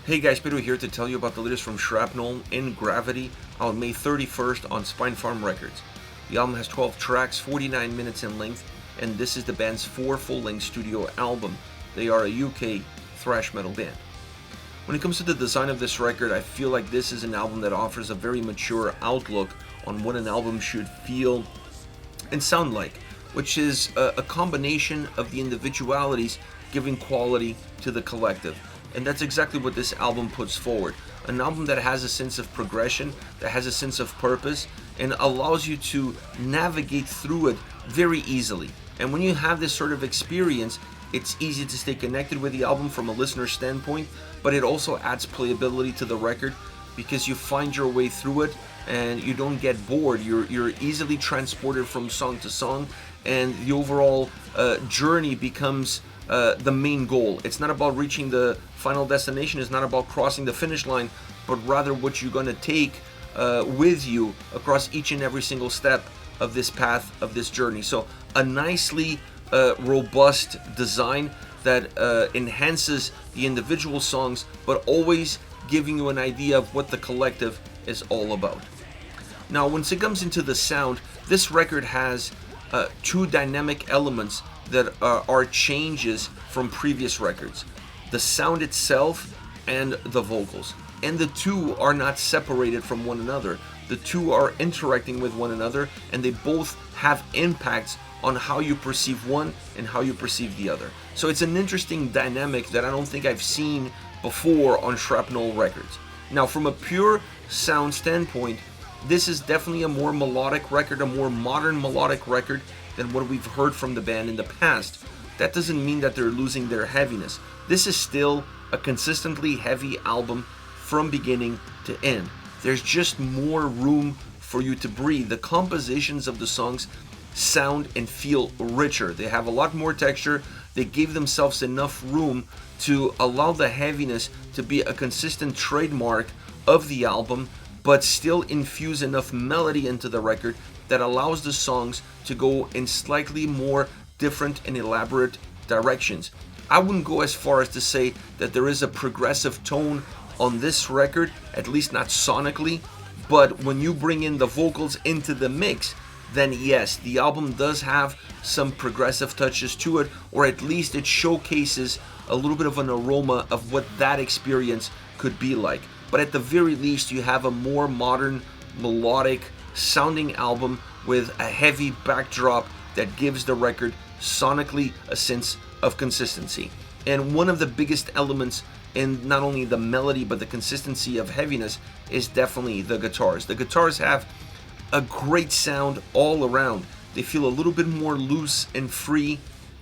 Hey guys, Pedro here to tell you about the latest from Shrapnel in Gravity out May 31st on Spine Farm Records. The album has 12 tracks, 49 minutes in length, and this is the band's 4th full-length studio album. They are a UK thrash metal band. When it comes to the design of this record, I feel like this is an album that offers a very mature outlook on what an album should feel and sound like, which is a combination of the individualities giving quality to the collective. And that's exactly what this album puts forward. An album that has a sense of progression, that has a sense of purpose, and allows you to navigate through it very easily. And when you have this sort of experience, it's easy to stay connected with the album from a listener standpoint, but it also adds playability to the record because you find your way through it and you don't get bored. You're easily transported from song to song, and the overall journey becomes the main goal. It's not about reaching the final destination, it's not about crossing the finish line, but rather what you're going to take with you across each and every single step of this path, of this journey. So a nicely robust design that enhances the individual songs, but always giving you an idea of what the collective is all about. Now, once it comes into the sound, this record has two dynamic elements that are changes from previous records: the sound itself and the vocals. And the two are not separated from one another. The two are interacting with one another, and they both have impacts on how you perceive one and how you perceive the other. So it's an interesting dynamic that I don't think I've seen before on Shrapnel records. Now, from a pure sound standpoint, this is definitely a more melodic record, a more modern melodic record than what we've heard from the band in the past. That doesn't mean that they're losing their heaviness. This is still a consistently heavy album from beginning to end. There's just more room for you to breathe. The compositions of the songs sound and feel richer. They have a lot more texture. They gave themselves enough room to allow the heaviness to be a consistent trademark of the album, but still infuse enough melody into the record that allows the songs to go in slightly more different and elaborate directions. I wouldn't go as far as to say that there is a progressive tone on this record, at least not sonically, but when you bring in the vocals into the mix, then yes, the album does have some progressive touches to it, or at least it showcases a little bit of an aroma of what that experience could be like. But at the very least, you have a more modern, melodic sounding album with a heavy backdrop that gives the record sonically a sense of consistency. And one of the biggest elements in not only the melody but the consistency of heaviness is definitely the guitars. The guitars have a great sound all around. They feel a little bit more loose and free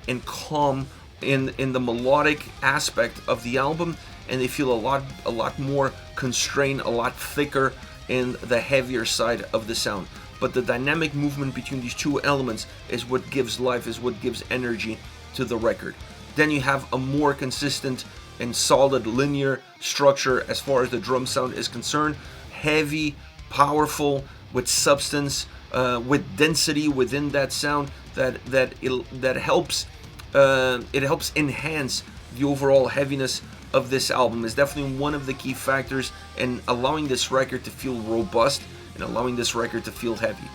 and calm in the melodic aspect of the album, and they feel a lot more constrained, a lot thicker in the heavier side of the sound. But the dynamic movement between these two elements is what gives life, is what gives energy to the record. Then you have a more consistent and solid linear structure as far as the drum sound is concerned. Heavy, powerful, with substance, with density within that sound that helps enhance the overall heaviness of this album. Is definitely one of the key factors in allowing this record to feel robust and allowing this record to feel heavy.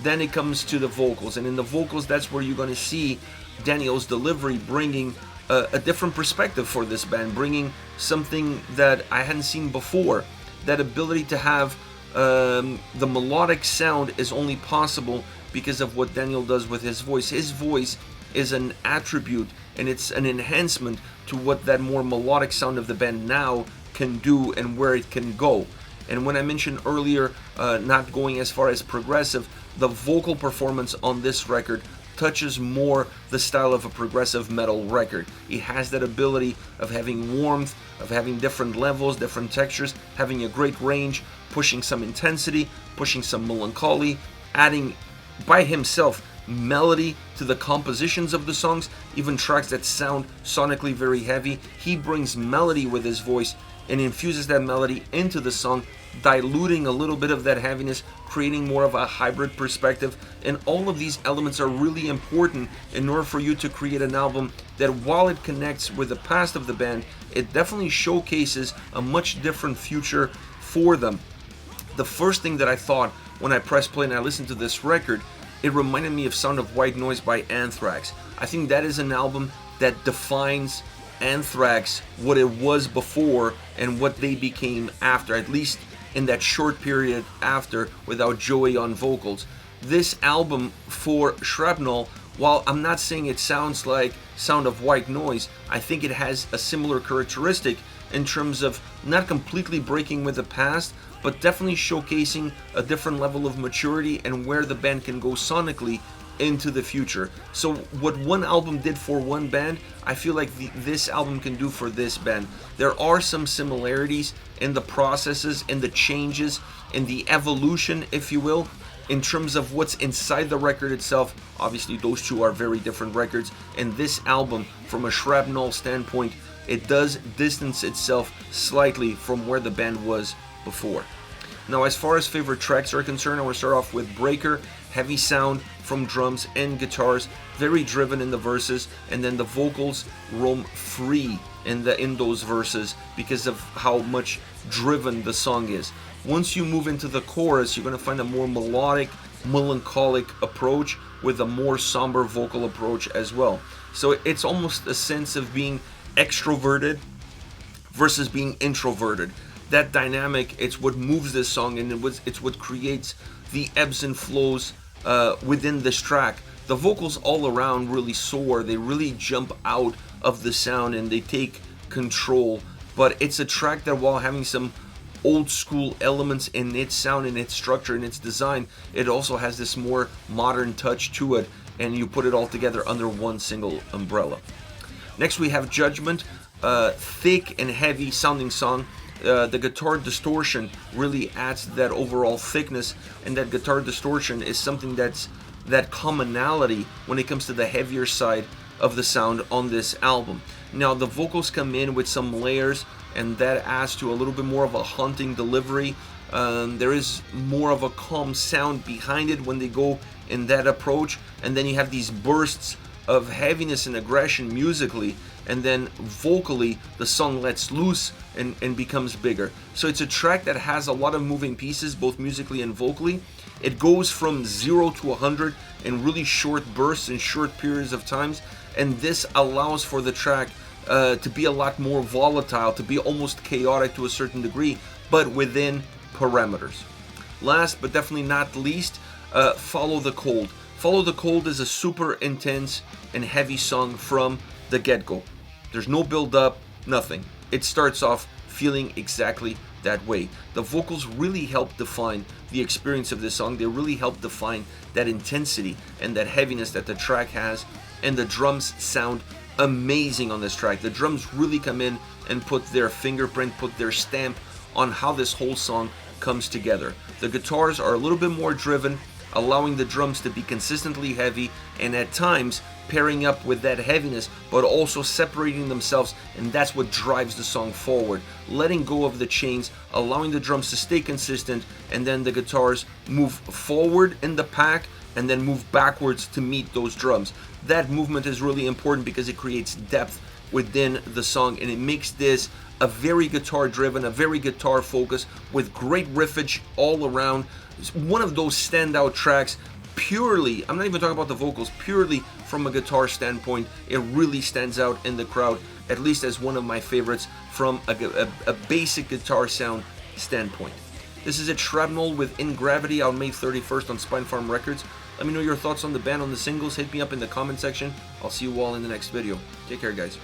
Then it comes to the vocals, and in the vocals, that's where you're going to see Daniel's delivery bringing a different perspective for this band, bringing something that I hadn't seen before. That ability to have the melodic sound is only possible because of what Daniel does with his voice. His voice is an attribute, and it's an enhancement to what that more melodic sound of the band now can do and where it can go. And when I mentioned earlier not going as far as progressive, the vocal performance on this record touches more the style of a progressive metal record. It has that ability of having warmth, of having different levels, different textures, having a great range, pushing some intensity, pushing some melancholy, adding by himself melody to the compositions of the songs, even tracks that sound sonically very heavy. He brings melody with his voice and infuses that melody into the song diluting a little bit of that heaviness, creating more of a hybrid perspective. And all of these elements are really important in order for you to create an album that, while it connects with the past of the band, it definitely showcases a much different future for them. The first thing that I thought when I pressed play and I listened to this record, it reminded me of Sound of White Noise by Anthrax. I think that is an album that defines Anthrax, what it was before and what they became after, at least in that short period after, without Joey on vocals. This album for Shrapnel, while I'm not saying it sounds like Sound of White Noise, I think it has a similar characteristic in terms of not completely breaking with the past, but definitely showcasing a different level of maturity and where the band can go sonically into the future. So what one album did for one band, I feel like this album can do for this band. There are some similarities in the processes, in the changes, in the evolution, if you will, in terms of what's inside the record itself. Obviously those two are very different records, and this album, from a Shrapnel standpoint, it does distance itself slightly from where the band was before. Now, as far as favorite tracks are concerned, I want to start off with Breaker. Heavy sound from drums and guitars, very driven in the verses, and then the vocals roam free in those verses because of how much driven the song is. Once you move into the chorus, you're going to find a more melodic, melancholic approach with a more somber vocal approach as well. So it's almost a sense of being extroverted versus being introverted. That dynamic, it's what moves this song, and it's what creates the ebbs and flows within this track. The vocals all around really soar, they really jump out of the sound and they take control. But it's a track that, while having some old school elements in its sound, in its structure, in its design, it also has this more modern touch to it, and you put it all together under one single umbrella. Next we have Judgement, thick and heavy sounding song. The guitar distortion really adds to that overall thickness, and that guitar distortion is something that's that commonality when it comes to the heavier side of the sound on this album. Now the vocals come in with some layers, and that adds to a little bit more of a haunting delivery. There is more of a calm sound behind it when they go in that approach, and then you have these bursts of heaviness and aggression musically, and then vocally the song lets loose and becomes bigger. So it's a track that has a lot of moving pieces, both musically and vocally. It goes from 0 to 100 in really short bursts and short periods of times, and this allows for the track to be a lot more volatile, to be almost chaotic to a certain degree, but within parameters. Last but definitely not least, Follow the Cold. Follow the Cold is a super intense and heavy song from the get-go. There's no build-up, nothing. It starts off feeling exactly that way. The vocals really help define the experience of this song. They really help define that intensity and that heaviness that the track has, and the drums sound amazing on this track. The drums really come in and put their fingerprint, put their stamp on how this whole song comes together. The guitars are a little bit more driven, allowing the drums to be consistently heavy, and at times pairing up with that heaviness, but also separating themselves, and that's what drives the song forward. Letting go of the chains, allowing the drums to stay consistent, and then the guitars move forward in the pack and then move backwards to meet those drums. That movement is really important because it creates depth within the song, and it makes this a very guitar driven, a very guitar focused, with great riffage all around. It's one of those standout tracks. Purely, I'm not even talking about the vocals, purely from a guitar standpoint, it really stands out in the crowd, at least as one of my favorites from a basic guitar sound standpoint. This is it, Shrapnel with In Gravity, out May 31st on Spinefarm Records. Let me know your thoughts on the band, on the singles. Hit me up in the comment section. I'll see you all in the next video. Take care, guys.